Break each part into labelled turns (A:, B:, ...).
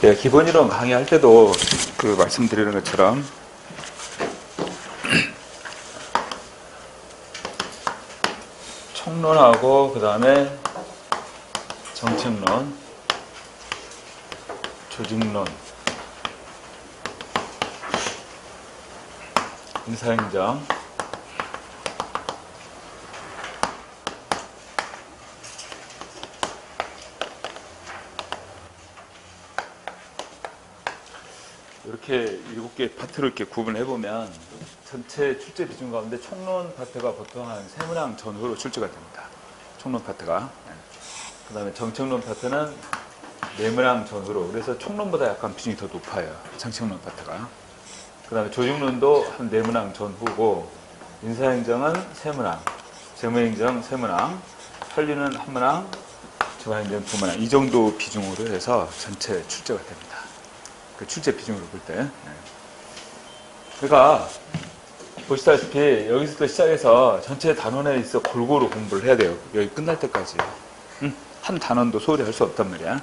A: 예, 기본이론 강의할 때도 그 말씀드리는 것처럼 총론하고 그 다음에 정책론, 조직론, 인사행정, 이렇게 7개 파트로 이렇게 구분해 보면 전체 출제 비중 가운데 총론 파트가 보통 한 3문항 전후로 출제가 됩니다. 총론 파트가. 그 다음에 정책론 파트는 4문항 전후로. 그래서 총론보다 약간 비중이 더 높아요. 정책론 파트가. 그 다음에 조직론도 한 4문항 전후고, 인사행정은 3문항, 재무행정 3문항, 설리는 1문항, 지방행정 2문항. 이 정도 비중으로 해서 전체 출제가 됩니다. 그 출제 비중으로 볼 때. 그러니까 보시다시피 여기서부터 시작해서 전체 단원에 있어 골고루 공부를 해야 돼요. 여기 끝날 때까지. 한 단원도 소홀히 할 수 없단 말이야.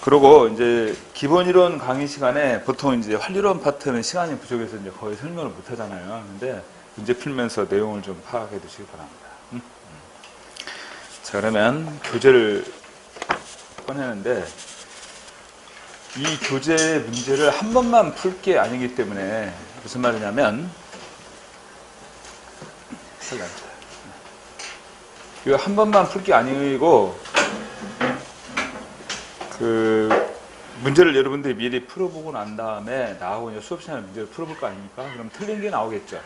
A: 그리고 이제 기본이론 강의 시간에 보통 이제 활리론 파트는 시간이 부족해서 이제 거의 설명을 못 하잖아요. 근데 문제 풀면서 내용을 좀 파악해 두시기 바랍니다. 자, 그러면 교재를 꺼내는데, 이 교재의 문제를 한 번만 풀 게 아니기 때문에, 무슨 말이냐면, 이거 한 번만 풀 게 아니고, 그 문제를 여러분들이 미리 풀어보고 난 다음에 나하고 이제 수업 시간에 문제를 풀어볼 거 아닙니까? 그럼 틀린 게 나오겠죠.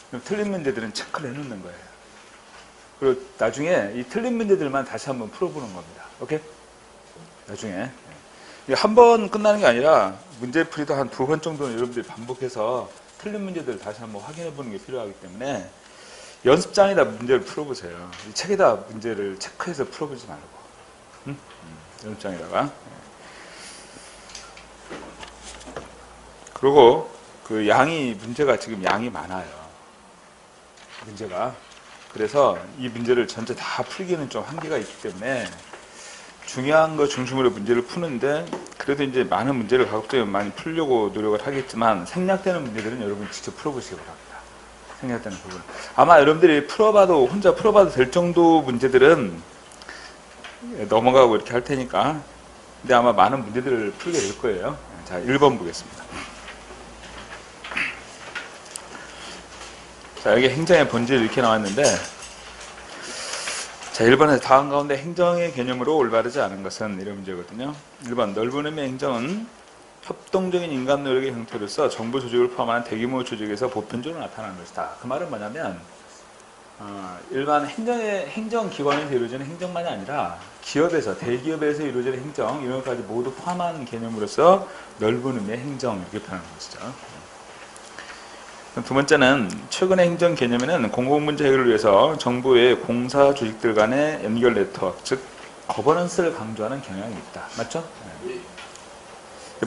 A: 그럼 틀린 문제들은 체크를 해놓는 거예요. 그리고 나중에 이 틀린 문제들만 다시 한번 풀어보는 겁니다. 오케이? 나중에. 한 번 끝나는 게 아니라 문제풀이도 한 2번 정도는 여러분들이 반복해서 틀린 문제들을 다시 한번 확인해 보는 게 필요하기 때문에 연습장에다 문제를 풀어보세요. 이 책에다 문제를 체크해서 풀어보지 말고. 연습장에다가. 그리고 그 문제가 지금 양이 많아요. 문제가. 그래서 이 문제를 전체 다 풀기는 좀 한계가 있기 때문에 중요한 거 중심으로 문제를 푸는데, 그래도 이제 많은 문제를 가급적이면 많이 풀려고 노력을 하겠지만 생략되는 문제들은 여러분 직접 풀어보시기 바랍니다. 생략되는 부분. 아마 여러분들이 혼자 풀어봐도 될 정도 문제들은 넘어가고 이렇게 할 테니까. 근데 아마 많은 문제들을 풀게 될 거예요. 자, 1번 보겠습니다. 자, 여기 행정의 본질이 이렇게 나왔는데, 자, 1번에서 다음 가운데 행정의 개념으로 올바르지 않은 것은, 이런 문제거든요. 1번, 넓은 의미의 행정은 협동적인 인간 노력의 형태로서 정부 조직을 포함한 대규모 조직에서 보편적으로 나타나는 것이다. 그 말은 뭐냐면, 일반 행정기관에서 이루어지는 행정만이 아니라 기업에서, 대기업에서 이루어지는 행정, 이런 것까지 모두 포함한 개념으로서 넓은 의미의 행정, 이렇게 표현하는 것이죠. 두 번째는 최근의 행정 개념에는 공공문제 해결을 위해서 정부의 공사 조직들 간의 연결 네트워크, 즉 거버넌스를 강조하는 경향이 있다. 맞죠? 네.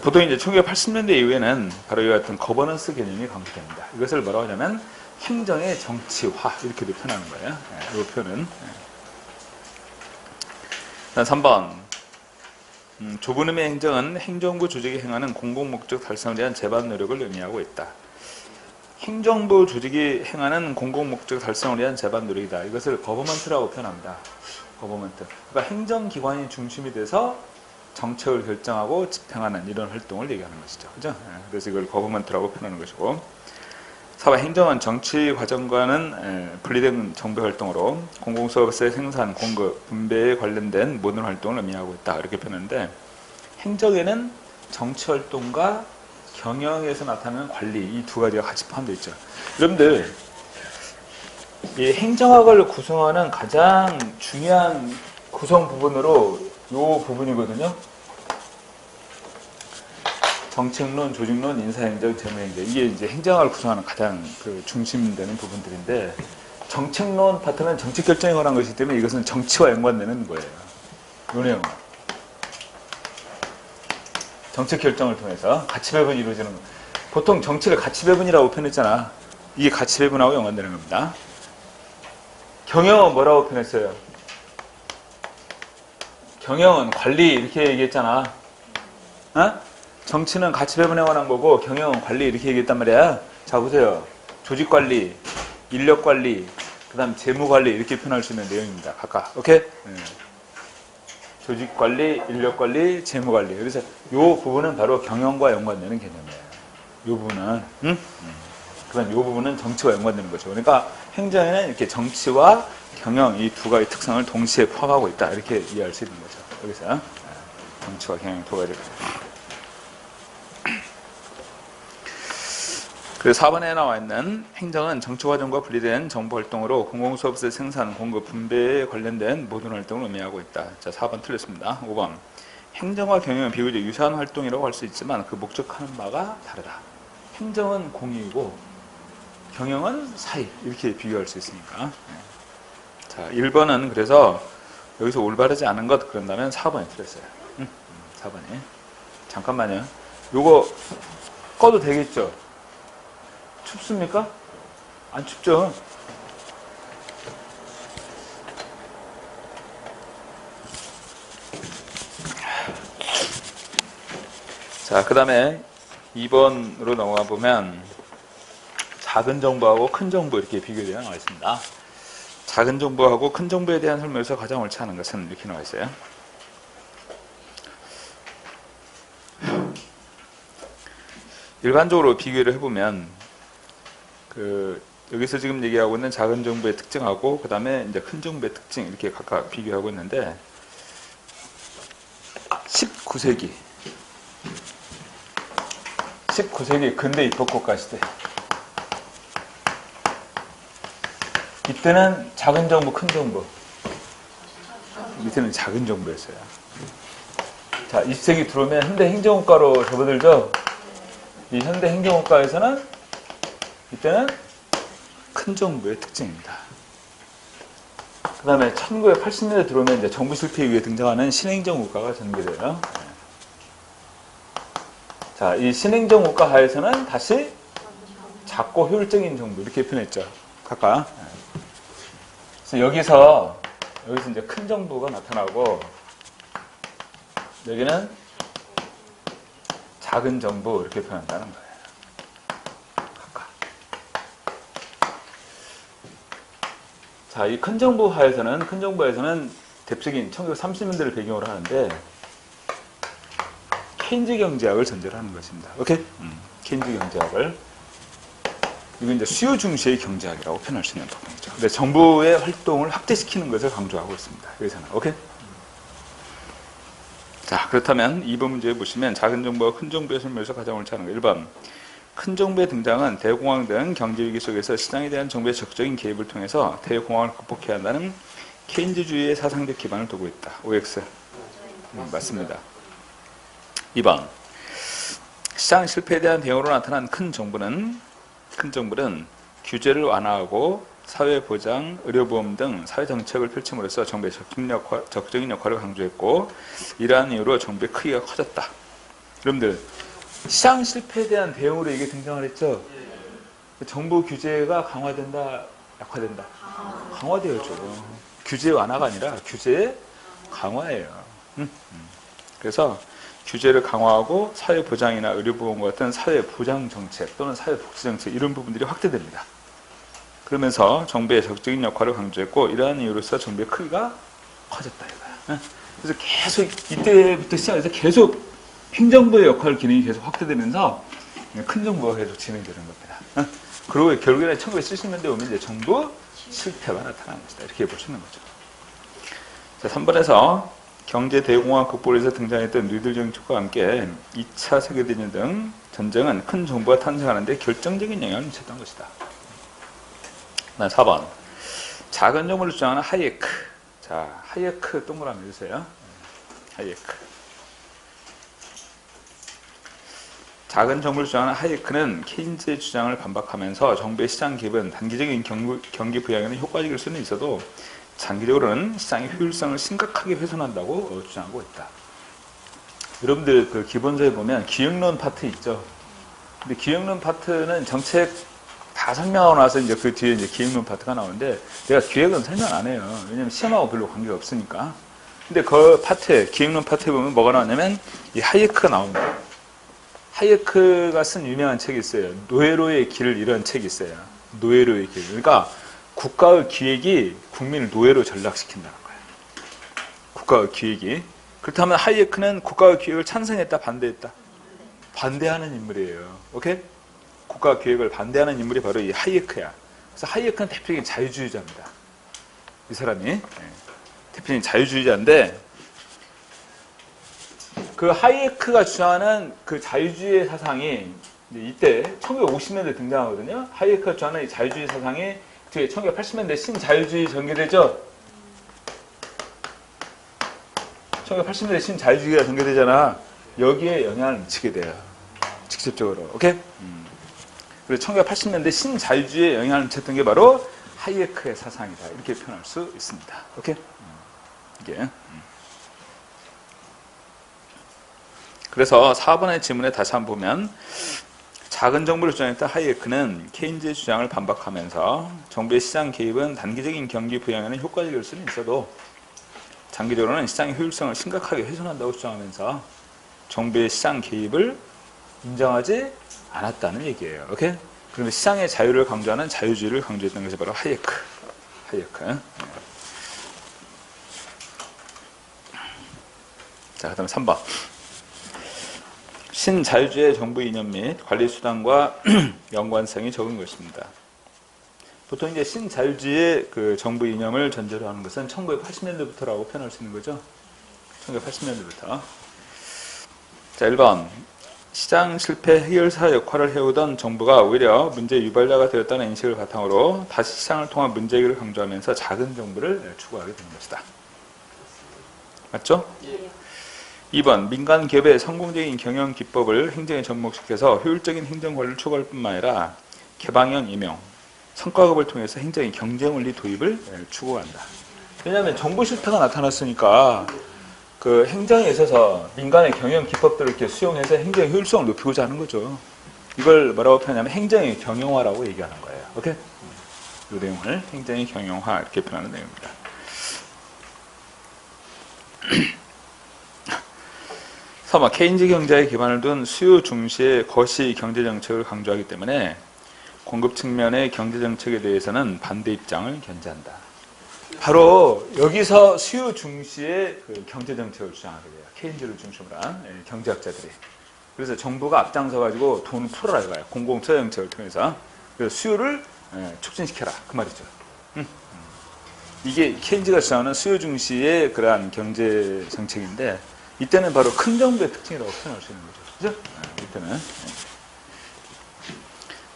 A: 보통 이제 1980년대 이후에는 바로 이와 같은 거버넌스 개념이 강조됩니다. 이것을 뭐라고 하냐면 행정의 정치화, 이렇게도 표현하는 거예요. 이 표현은. 3번. 좁은 의미의 행정은 행정부 조직이 행하는 공공목적 달성을 위한 재반 노력을 의미하고 있다. 행정부 조직이 행하는 공공목적 달성을 위한 재반 노력이다. 이것을 거버먼트라고 표현합니다. 거버먼트. 그러니까 행정기관이 중심이 돼서 정책을 결정하고 집행하는 이런 활동을 얘기하는 것이죠. 그죠? 그래서 이걸 거버먼트라고 표현하는 것이고. 4번, 행정은 정치 과정과는 분리된 정부 활동으로 공공서비스의 생산, 공급, 분배에 관련된 모든 활동을 의미하고 있다. 이렇게 표현하는데, 행정에는 정치 활동과 경영에서 나타나는 관리, 이 두 가지가 같이 포함되어 있죠. 여러분들, 이 행정학을 구성하는 가장 중요한 구성 부분으로 이 부분이거든요. 정책론, 조직론, 인사행정, 재무행정. 이게 이제 행정학을 구성하는 가장 그 중심되는 부분들인데, 정책론 파트는 정책 결정에 관한 것이기 때문에 이것은 정치와 연관되는 거예요. 요 내용은. 정책 결정을 통해서 가치 배분이 이루어지는 거. 보통 정치를 가치 배분이라고 표현했잖아. 이게 가치 배분하고 연관되는 겁니다. 경영은 뭐라고 표현했어요? 경영은 관리, 이렇게 얘기했잖아. 어? 정치는 가치 배분에 관한 거고 경영은 관리 이렇게 얘기했단 말이야. 자 보세요. 조직 관리, 인력 관리, 그다음 재무 관리 이렇게 표현할 수 있는 내용입니다. 각각. 오케이? 조직 관리, 인력 관리, 재무 관리. 그래서 이 부분은 바로 경영과 연관되는 개념이에요. 이 부분은, 응? 그다음 이 부분은 정치와 연관되는 거죠. 그러니까 행정에는 이렇게 정치와 경영 이 두 가지 특성을 동시에 포함하고 있다. 이렇게 이해할 수 있는 거죠. 여기서 정치와 경영 두 가지를. 그래서 4번에 나와 있는 행정은 정치과정과 분리된 정보활동으로 공공서비스 생산, 공급, 분배에 관련된 모든 활동을 의미하고 있다. 자, 4번 틀렸습니다. 5번. 행정과 경영은 비교적 유사한 활동이라고 할 수 있지만 그 목적하는 바가 다르다. 행정은 공익이고 경영은 사익. 이렇게 비교할 수 있으니까. 자, 1번은 그래서 여기서 올바르지 않은 것 그런다면 4번이 틀렸어요. 4번이. 잠깐만요. 요거 꺼도 되겠죠? 춥습니까? 안 춥죠? 자, 그 다음에 2번으로 넘어가 보면 작은 정부하고 큰 정부 이렇게 비교되어 나와 있습니다. 작은 정부하고 큰 정부에 대한 설명에서 가장 옳지 않은 것은 이렇게 나와 있어요. 일반적으로 비교를 해보면 여기서 지금 얘기하고 있는 작은 정부의 특징하고 그 다음에 이제 큰 정부의 특징 이렇게 각각 비교하고 있는데 19세기 근대 입법국가 시대 이때는 작은 정부 큰 정부 이때는 작은 정부였어요. 자 20세기 들어오면 현대 행정국가로 접어들죠. 이 현대 행정국가에서는 이때는 큰 정부의 특징입니다. 그 다음에 1980년대 들어오면 이제 정부 실패에 의해 등장하는 신행정국가가 전개돼요. 자, 이 신행정국가 하에서는 다시 작고 효율적인 정부 이렇게 표현했죠. 각각. 그래서 여기서 이제 큰 정부가 나타나고 여기는 작은 정부 이렇게 표현한다는 거예요. 자, 이 큰 정부 하에서는 대표적인 1930년대를 배경으로 하는데 케인즈 경제학을 전제로 하는 것입니다. 오케이? 케인즈 경제학을 이건 이제 수요 중시의 경제학이라고 표현할 수 있는 부분이죠. 근데 정부의 활동을 확대시키는 것을 강조하고 있습니다. 여기서는 오케이? 자, 그렇다면 2번 문제 보시면 작은 정부와 큰 정부의 설명에서 가장 옳지 않은 거 1번. 큰 정부의 등장은 대공황 등 경제위기 속에서 시장에 대한 정부의 적극적인 개입을 통해서 대공황을 극복해야 한다는 케인즈주의의 사상적 기반을 두고 있다. OX. 맞습니다. 2번. 시장 실패에 대한 대응으로 나타난 큰 정부는 규제를 완화하고 사회보장, 의료보험 등 사회정책을 펼침으로써 정부의 적극적인 역할을 강조했고 이러한 이유로 정부의 크기가 커졌다. 여러분들 시장 실패에 대한 대응으로 이게 등장을 했죠. 정부 규제가 강화된다, 약화된다. 강화되어죠. 규제 완화가 아니라 규제 강화예요. 그래서 규제를 강화하고 사회보장이나 의료보험 같은 사회보장정책 또는 사회복지정책 이런 부분들이 확대됩니다. 그러면서 정부의 적극적인 역할을 강조했고 이러한 이유로서 정부의 크기가 커졌다 이거야. 그래서 계속 이때부터 시작해서 계속 행정부의 역할 기능이 계속 확대되면서 큰 정부가 계속 진행되는 겁니다. 그리고 결국에는 1970년대 오면 이제 정부 실패가 나타나는 것이다. 이렇게 보시는 거죠. 자, 3번에서 경제 대공황 극복을 위해서 등장했던 뉴딜 정책과 함께 2차 세계대전 등 전쟁은 큰 정부가 탄생하는 데 결정적인 영향을 미쳤던 것이다. 4번. 작은 정부를 주장하는 하이에크. 자, 하이에크 동그라미 주세요. 하이에크. 작은 정부를 주장하는 하이에크는 케인즈의 주장을 반박하면서 정부의 시장 개입은 단기적인 경기 부양에는 효과적일 수는 있어도 장기적으로는 시장의 효율성을 심각하게 훼손한다고 주장하고 있다. 여러분들 그 기본서에 보면 기획론 파트 있죠. 근데 기획론 파트는 정책 다 설명하고 나서 이제 그 뒤에 이제 기획론 파트가 나오는데 내가 기획은 설명 안 해요. 왜냐면 시험하고 별로 관계가 없으니까. 근데 그 파트에, 기획론 파트에 보면 뭐가 나왔냐면 이 하이에크가 나옵니다. 하이에크가 쓴 유명한 책이 있어요. 노예로의 길, 이런 책이 있어요. 노예로의 길. 그러니까 국가의 기획이 국민을 노예로 전락시킨다는 거예요. 국가의 기획이. 그렇다면 하이에크는 국가의 기획을 찬성했다, 반대했다? 반대하는 인물이에요. 오케이? 국가 기획을 반대하는 인물이 바로 이 하이에크야. 그래서 하이에크는 대표적인 자유주의자입니다. 이 사람이 대표적인 자유주의자인데, 그 하이에크가 주장하는 그 자유주의 사상이 이때 1950년대 등장하거든요. 하이에크가 주장하는 이 자유주의 사상이 뒤에 1980년대 신자유주의 전개되죠. 1980년대 신자유주의가 전개되잖아. 여기에 영향을 미치게 돼요. 직접적으로. 오케이? 그래서 1980년대 신자유주의에 영향을 미쳤던 게 바로 하이에크의 사상이다. 이렇게 표현할 수 있습니다. 오케이? 이게. 그래서 4번의 지문에 다시 한번 보면, 작은 정부를 주장했던 하이에크는 케인즈의 주장을 반박하면서 정부의 시장 개입은 단기적인 경기 부양에는 효과적일 수는 있어도 장기적으로는 시장의 효율성을 심각하게 훼손한다고 주장하면서 정부의 시장 개입을 인정하지 않았다는 얘기예요. 오케이? 그러면 시장의 자유를 강조하는 자유주의를 강조했던 것이 바로 하이에크. 자, 그 다음에 3번. 신자유주의 정부 이념 및 관리 수단과 연관성이 적은 것입니다. 보통 이제 신자유주의 그 정부 이념을 전제로 하는 것은 1980년대부터라고 표현할 수 있는 거죠. 1980년대부터. 자, 1번. 시장 실패 해결사 역할을 해오던 정부가 오히려 문제 유발자가 되었다는 인식을 바탕으로 다시 시장을 통한 문제 해결을 강조하면서 작은 정부를 추구하게 된 것이다. 맞죠? 예. 2번. 민간 기업의 성공적인 경영 기법을 행정에 접목시켜서 효율적인 행정 관리를 추구할 뿐만 아니라 개방형 임용, 성과급을 통해서 행정의 경쟁 원리 도입을 추구한다. 왜냐하면 정부 실패가 나타났으니까 그 행정에 있어서 민간의 경영 기법들을 이렇게 수용해서 행정의 효율성을 높이고자 하는 거죠. 이걸 뭐라고 표현하냐면 행정의 경영화라고 얘기하는 거예요. 오케이? 이 내용을 행정의 경영화 이렇게 표현하는 내용입니다. 3번. 케인즈 경제에 기반을 둔 수요 중시의 거시 경제정책을 강조하기 때문에 공급 측면의 경제정책에 대해서는 반대 입장을 견지한다. 바로 여기서 수요 중시의 그 경제정책을 주장하게 돼요. 케인즈를 중심으로 한 경제학자들이. 그래서 정부가 앞장서가지고 돈을 풀어라 이거예요. 공공투자정책을 통해서. 그래서 수요를 촉진시켜라. 그 말이죠. 이게 케인즈가 주장하는 수요 중시의 그러한 경제정책인데, 이때는 바로 큰 정부의 특징이라고 표현할 수 있는 거죠. 그죠? 이때는.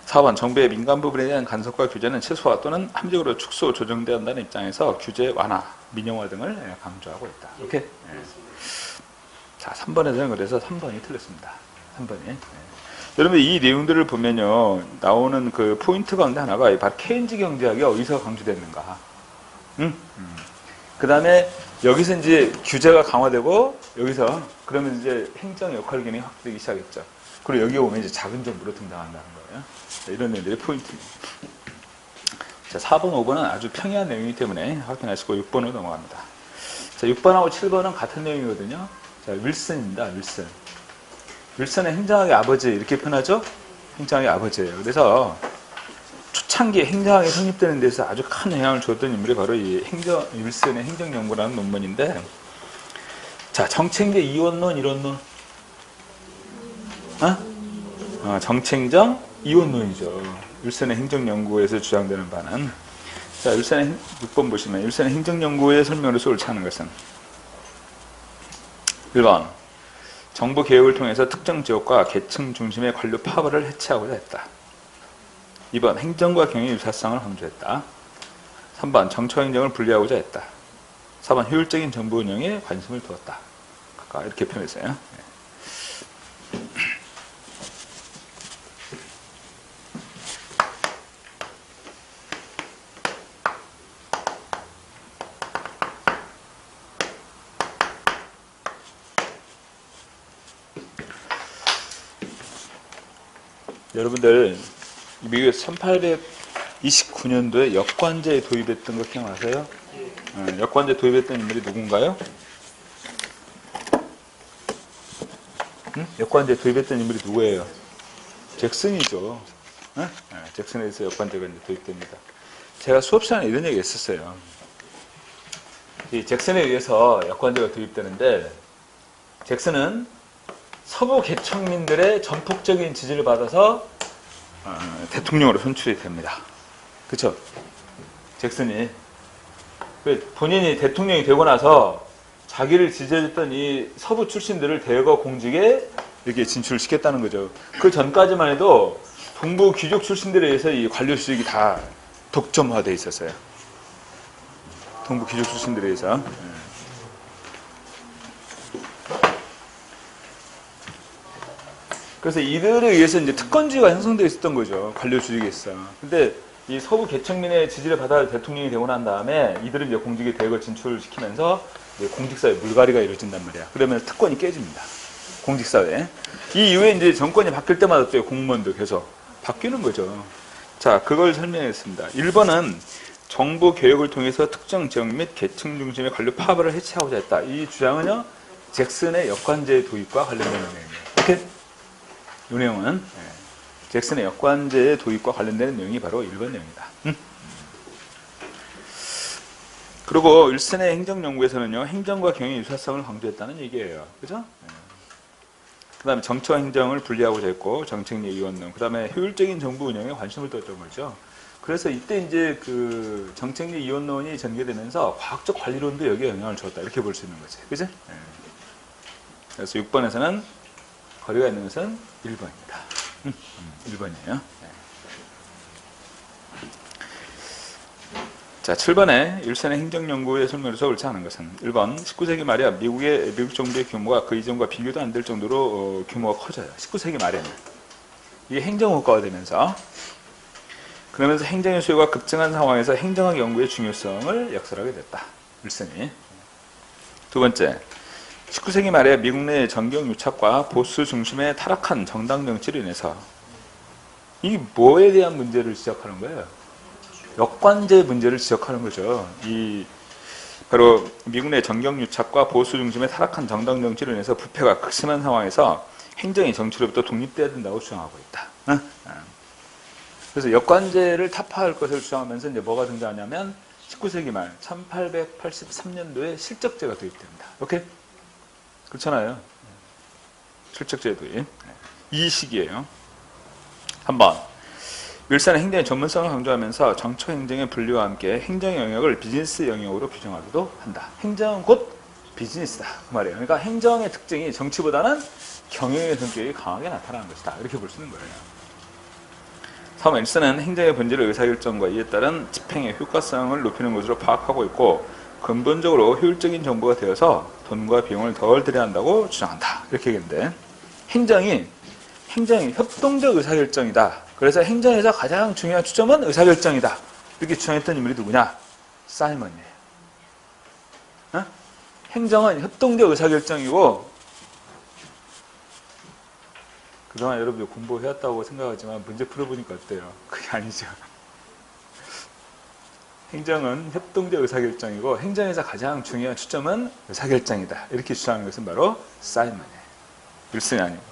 A: 4번. 정부의 민간 부분에 대한 간섭과 규제는 최소화 또는 함정으로 축소, 조정돼야 한다는 입장에서 규제 완화, 민영화 등을 강조하고 있다. 이렇게. 자, 3번에서는 그래서 3번이 틀렸습니다. 3번이. 여러분, 이 내용들을 보면요, 나오는 그 포인트 가운데 하나가 바로 케인즈 경제학이 어디서 강조됐는가. 그 다음에 여기서 이제 규제가 강화되고, 여기서 그러면 이제 행정 역할 기능이 확대되기 시작했죠. 그리고 여기 오면 이제 작은 정부로 등장한다는 거예요. 자, 이런 내용들이 포인트입니다. 자, 4번, 5번은 아주 평이한 내용이기 때문에 확인하시고 6번으로 넘어갑니다. 자, 6번하고 7번은 같은 내용이거든요. 자, 윌슨입니다. 윌슨. 윌슨의 행정학의 아버지 이렇게 표현하죠? 행정학의 아버지예요. 그래서 초창기 행정학이 성립되는 데서 아주 큰 영향을 줬던 인물이 바로 이 윌슨의 행정연구라는 논문인데, 자, 정책의 이원론, 이론론. 정책적 이원론이죠. 윌슨의 행정연구에서 주장되는 바는. 자, 윌슨의 6번 보시면 윌슨의 행정연구의 설명으로서 옳지 않은 것은 1번. 정부 개혁을 통해서 특정 지역과 계층 중심의 관료 파벌을 해체하고자 했다. 2번. 행정과 경영의 유사성을 강조했다. 3번. 정처행정을 분리하고자 했다. 4번. 효율적인 정부 운영에 관심을 두었다. 아까 이렇게 표현했어요. 여러분들 미국에서 1829년도에 역관제에 도입했던 거 기억나세요? 역관제 도입했던 인물이 누군가요? 역관제 도입했던 인물이 누구예요? 잭슨이죠. 잭슨에 의해서 역관제가 이제 도입됩니다. 제가 수업 시간에 이런 얘기 했었어요. 이 잭슨에 의해서 역관제가 도입되는데, 잭슨은 서부 개척민들의 전폭적인 지지를 받아서 대통령으로 선출이 됩니다. 그쵸? 잭슨이 본인이 대통령이 되고 나서 자기를 지지해줬던 이 서부 출신들을 대거 공직에 이렇게 진출시켰다는 거죠. 그 전까지만 해도 동부 귀족 출신들에 의해서 이 관료 수직이 다 독점화되어 있었어요. 동부 귀족 출신들에 의해서. 그래서 이들에 의해서 이제 특권주의가 형성되어 있었던 거죠. 관료 수직에서. 근데 이 서부 계층민의 지지를 받아 대통령이 되고 난 다음에 이들을 이제 공직에 대거 진출시키면서 공직사회 물갈이가 이루어진단 말이야. 그러면 특권이 깨집니다. 공직사회. 이 이후에 이제 정권이 바뀔 때마다 또 공무원도 계속 바뀌는 거죠. 자, 그걸 설명했습니다. 1번은 정부 개혁을 통해서 특정 지역 및 계층 중심의 관료 파벌을 해체하고자 했다. 이 주장은요, 잭슨의 역관제 도입과 관련된 내용이에요. 이렇게 이 내용은 잭슨의 역관제의 도입과 관련되는 내용이 바로 1번 내용이다. 그리고 윌슨의 행정연구에서는요, 행정과 경영의 유사성을 강조했다는 얘기예요. 그죠? 그 다음에 정치와 행정을 분리하고자 했고, 정책력 이원론, 그 다음에 효율적인 정부 운영에 관심을 뒀던 거죠. 그래서 이때 이제 그 정책력 이원론이 전개되면서 과학적 관리론도 여기에 영향을 줬다. 이렇게 볼 수 있는 거지. 그죠? 그래서 6번에서는 거리가 있는 것은 1번입니다. 1번이에요. 자, 7번에 윌슨의 행정연구의 설명에서 옳지 않은 것은 1번 19세기 말이야 미국 정부의 규모가 그 이전과 비교도 안 될 정도로 규모가 커져요. 19세기 말에는 이게 행정국가가 되면서 그러면서 행정의 수요가 급증한 상황에서 행정학 연구의 중요성을 역설하게 됐다. 윌슨이. 두 번째, 19세기 말에 미국 내 정경 유착과 보수 중심의 타락한 정당 정치로 인해서 이 뭐에 대한 문제를 지적하는 거예요? 역관제 문제를 지적하는 거죠. 이 바로 미국 내 정경 유착과 보수 중심의 타락한 정당 정치로 인해서 부패가 극심한 상황에서 행정이 정치로부터 독립돼야 된다고 주장하고 있다. 그래서 역관제를 타파할 것을 주장하면서 이제 뭐가 등장하냐면 19세기 말 1883년도에 실적제가 도입됩니다. 오케이? 그렇잖아요. 실적제 도입. 이 시기예요. 한번 윌슨은 행정의 전문성을 강조하면서 정처 행정의 분리와 함께 행정 영역을 비즈니스 영역으로 규정하기도 한다. 행정은 곧 비즈니스다. 그 말이에요. 그러니까 행정의 특징이 정치보다는 경영의 성격이 강하게 나타나는 것이다. 이렇게 볼 수 있는 거예요. 3. 윌슨은 행정의 본질을 의사결정과 이에 따른 집행의 효과성을 높이는 것으로 파악하고 있고 근본적으로 효율적인 정부가 되어서 돈과 비용을 덜 들여야 한다고 주장한다. 이렇게 얘기했는데 행정이 협동적 의사결정이다. 그래서 행정에서 가장 중요한 추점은 의사결정이다. 이렇게 주장했던 인물이 누구냐? 사이먼이에요. 행정은 협동적 의사결정이고 그동안 여러분들 공부해왔다고 생각하지만 문제 풀어보니까 어때요? 그게 아니죠. 행정은 협동적 의사결정이고 행정에서 가장 중요한 추점은 의사결정이다. 이렇게 주장하는 것은 바로 사이먼이에요. 윌슨이 아니고.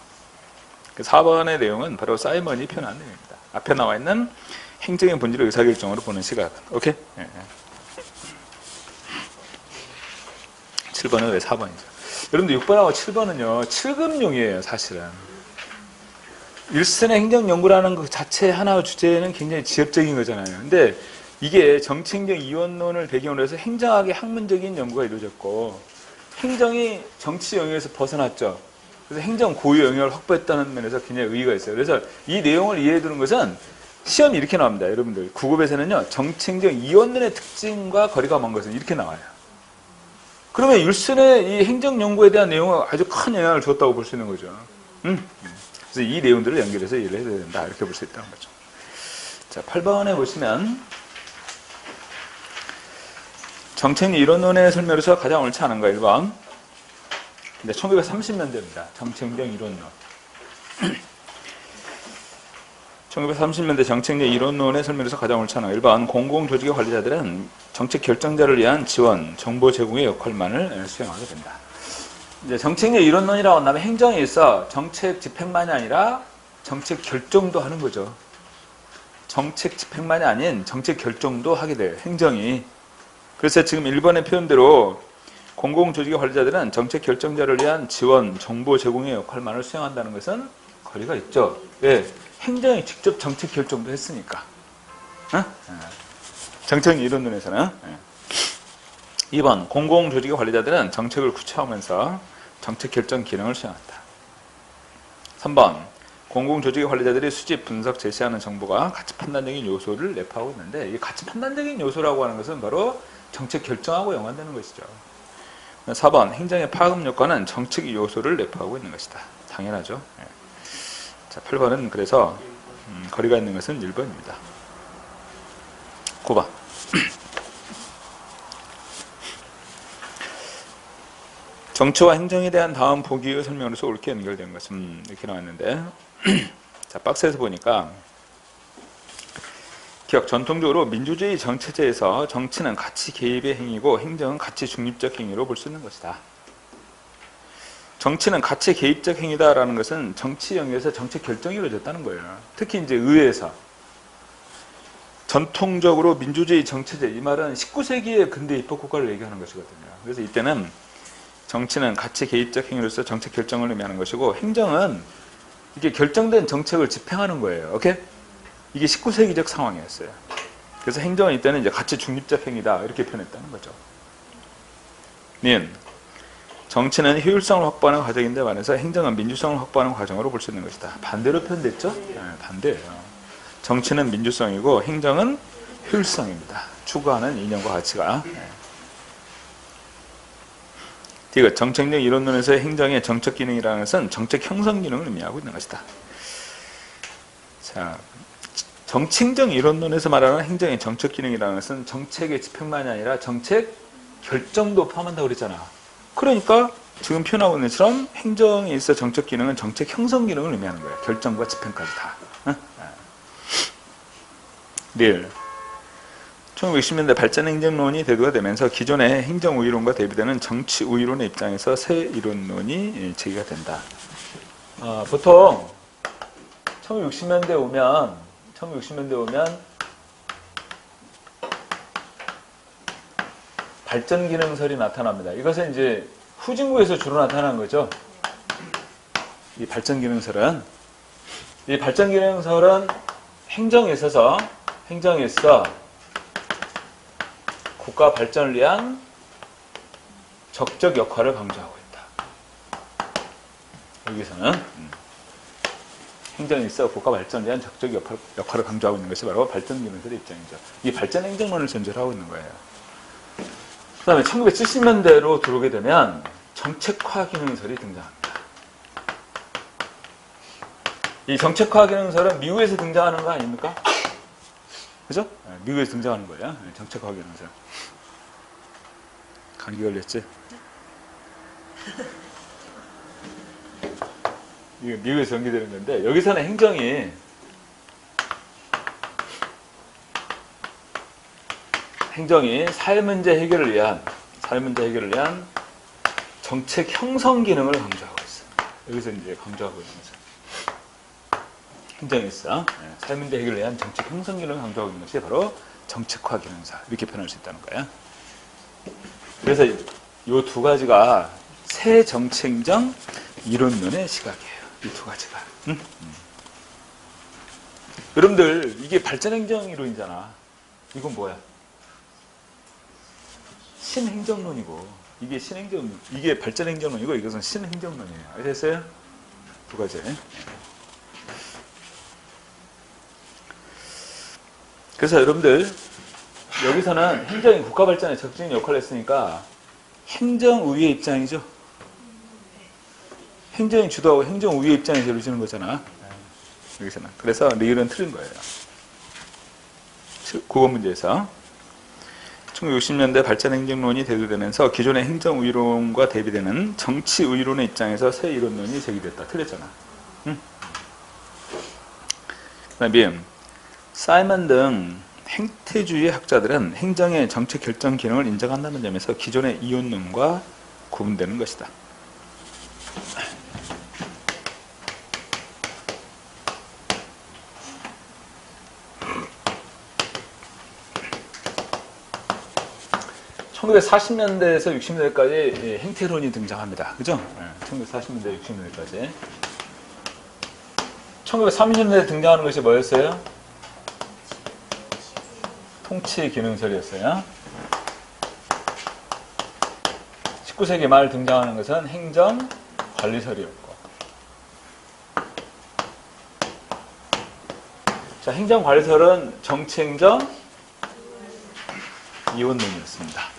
A: 4번의 내용은 바로 사이먼이 표현한 내용입니다. 앞에 나와 있는 행정의 본질을 의사결정으로 보는 시각. 오케이? 7번은 왜 4번이죠? 여러분들 6번하고 7번은요, 7급용이에요, 사실은. 윌슨의 행정연구라는 그 자체 하나의 주제는 굉장히 지엽적인 거잖아요. 근데 이게 정치행정 이원론을 배경으로 해서 행정학의 학문적인 연구가 이루어졌고, 행정이 정치 영역에서 벗어났죠. 그래서 행정 고유 영역을 확보했다는 면에서 굉장히 의의가 있어요. 그래서 이 내용을 이해해 두는 것은 시험이 이렇게 나옵니다. 여러분들 9급에서는요. 정치행정 이원론의 특징과 거리가 먼 것은 이렇게 나와요. 그러면 윌슨의 이 행정연구에 대한 내용은 아주 큰 영향을 줬다고 볼 수 있는 거죠. 그래서 이 내용들을 연결해서 이해를 해야 된다. 이렇게 볼 수 있다는 거죠. 자, 8번에 보시면 정책력 이론론의 설명에서 가장 옳지 않은 거 1번. 근데 1930년대입니다. 정책력 이론론. 1930년대 정책력 이론론의 설명에서 가장 옳지 않은 거 1번. 공공조직의 관리자들은 정책 결정자를 위한 지원, 정보 제공의 역할만을 수행하게 된다. 이제 정책력 이론론이라고 한다면 행정에 있어 정책 집행만이 아니라 정책 결정도 하는 거죠. 정책 집행만이 아닌 정책 결정도 하게 돼요. 행정이. 그래서 지금 1번의 표현대로 공공조직의 관리자들은 정책 결정자를 위한 지원, 정보 제공의 역할만을 수행한다는 것은 거리가 있죠. 예, 행정이 직접 정책 결정도 했으니까. 어? 정책 이론론에서는. 예. 2번 공공조직의 관리자들은 정책을 구체화하면서 정책 결정 기능을 수행한다. 3번 공공조직의 관리자들이 수집, 분석, 제시하는 정보가 가치 판단적인 요소를 내포하고 있는데 이 가치 판단적인 요소라고 하는 것은 바로 정책 결정하고 연관되는 것이죠. 4번 행정의 파급 효과는 정책 요소를 내포하고 있는 것이다. 당연하죠. 예. 자, 8번은 그래서 거리가 있는 것은 1번입니다. 9번 정치와 행정에 대한 다음 보기의 설명으로서 옳게 연결된 것은 이렇게 나왔는데 자, 박스에서 보니까 기억 전통적으로 민주주의 정체제에서 정치는 가치 개입의 행위고 행정은 가치 중립적 행위로 볼 수 있는 것이다. 정치는 가치 개입적 행위다라는 것은 정치 영역에서 정책 결정이 이루어졌다는 거예요. 특히 이제 의회에서 전통적으로 민주주의 정체제, 이 말은 19세기의 근대 입법 국가를 얘기하는 것이거든요. 그래서 이때는 정치는 가치 개입적 행위로서 정책 결정을 의미하는 것이고 행정은 이게 결정된 정책을 집행하는 거예요. 오케이? 이게 19세기적 상황이었어요. 그래서 행정은 이때는 이제 가치 중립적 행위다 이렇게 표현했다는 거죠. 정치는 효율성을 확보하는 과정인데 반해서 행정은 민주성을 확보하는 과정으로 볼 수 있는 것이다. 반대로 표현됐죠? 네, 반대예요. 정치는 민주성이고 행정은 효율성입니다. 추구하는 이념과 가치가. 이거 정책력 이론론에서의 행정의 정책 기능이라는 것은 정책 형성 기능을 의미하고 있는 것이다. 자, 정책적 이론론에서 말하는 행정의 정책 기능이라는 것은 정책의 집행만이 아니라 정책 결정도 포함한다고 그랬잖아. 그러니까 지금 표현하고 있는 것처럼 행정에 있어 정책 기능은 정책 형성 기능을 의미하는 거야. 결정과 집행까지 다. 응? 1960년대 발전행정론이 대두가 되면서 기존의 행정우위론과 대비되는 정치우위론의 입장에서 새 이론론이 제기가 된다. 보통 1960년대 오면 발전기능설이 나타납니다. 이것은 이제 후진국에서 주로 나타나는 거죠. 이 발전기능설은 행정에 있어 국가 발전을 위한 적적 역할을 강조하고 있다. 여기서는 행정에 있어 국가 발전을 위한 적적 역할을 강조하고 있는 것이 바로 발전기능설의 입장이죠. 이 발전행정론을 전제로 하고 있는 거예요. 그 다음에 1970년대로 들어오게 되면 정책화 기능설이 등장합니다. 이 정책화 기능설은 미국에서 등장하는 거 아닙니까? 그죠? 미국에서 등장하는 거예요. 정책화 기능설. 감기 걸렸지? 이게 미국에서 전개되는 건데 여기서는 행정이 사회문제 해결을 위한 정책 형성 기능을 강조하고 있습니다. 여기서 이제 강조하고 있는 거죠. 행정에 있어 사회문제 해결을 위한 정책 형성 기능을 강조하고 있는 것이 바로 정책화 기능사 이렇게 표현할 수 있다는 거예요. 그래서 이 두 가지가 새 정책적 이론론의 시각이에요. 이 두 가지가. 여러분들 이게 발전행정 이론이잖아. 이건 뭐야? 신행정론이고 이게 발전행정론이고 이것은 신행정론이에요. 아셨어요? 두 가지. 그래서 여러분들 여기서는 행정이 국가 발전에 적극적인 역할을 했으니까 행정우위의 입장이죠. 행정이 주도하고 행정우위의 입장에서 이루어지는 거잖아. 여기서는. 그래서 리을은 틀린 거예요. 국어 문제에서 1960년대 발전행정론이 대두되면서 기존의 행정우위론과 대비되는 정치우위론의 입장에서 새 이론론이 제기됐다. 틀렸잖아. 응? 그다음에 사이먼 등 행태주의 학자들은 행정의 정책 결정 기능을 인정한다는 점에서 기존의 이론론과 구분되는 것이다. 1940년대에서 60년대까지 행태론이 등장합니다. 그죠? 1940년대, 60년대까지. 1930년대에 등장하는 것이 뭐였어요? 통치기능설이었어요. 19세기 말 등장하는 것은 행정관리설이었고. 자, 행정관리설은 정치행정 이원론이었습니다.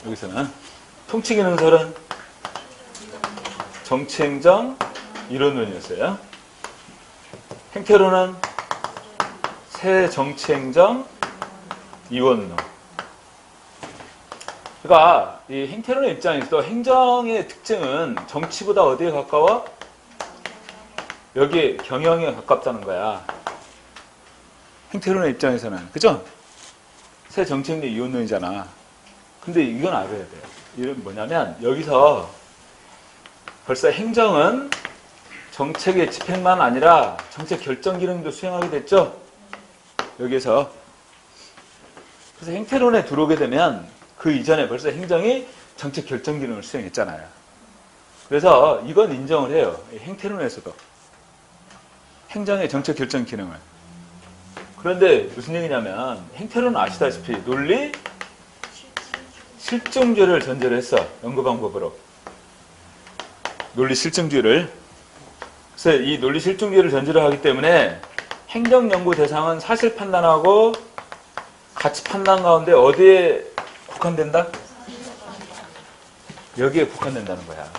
A: 여기서는 통치기능설은 정치행정 이론론이었어요. 행태론은 새 정치행정 이원론. 그러니까 이 행태론의 입장에서 행정의 특징은 정치보다 어디에 가까워? 여기 경영에 가깝다는 거야. 행태론의 입장에서는. 그죠? 새 정치행정 이원론이잖아. 근데 이건 알아야 돼요. 이건 뭐냐면 여기서 벌써 행정은 정책의 집행만 아니라 정책 결정 기능도 수행하게 됐죠? 여기에서. 그래서 행태론에 들어오게 되면 그 이전에 벌써 행정이 정책 결정 기능을 수행했잖아요. 그래서 이건 인정을 해요. 행태론에서도. 행정의 정책 결정 기능을. 그런데 무슨 얘기냐면 행태론은 아시다시피 논리 실증주의를 전제로 했어. 연구 방법으로. 논리 실증주의를. 그래서 이 논리 실증주의를 전제로 하기 때문에 행정 연구 대상은 사실 판단하고 가치 판단 가운데 어디에 국한된다? 여기에 국한된다는 거야.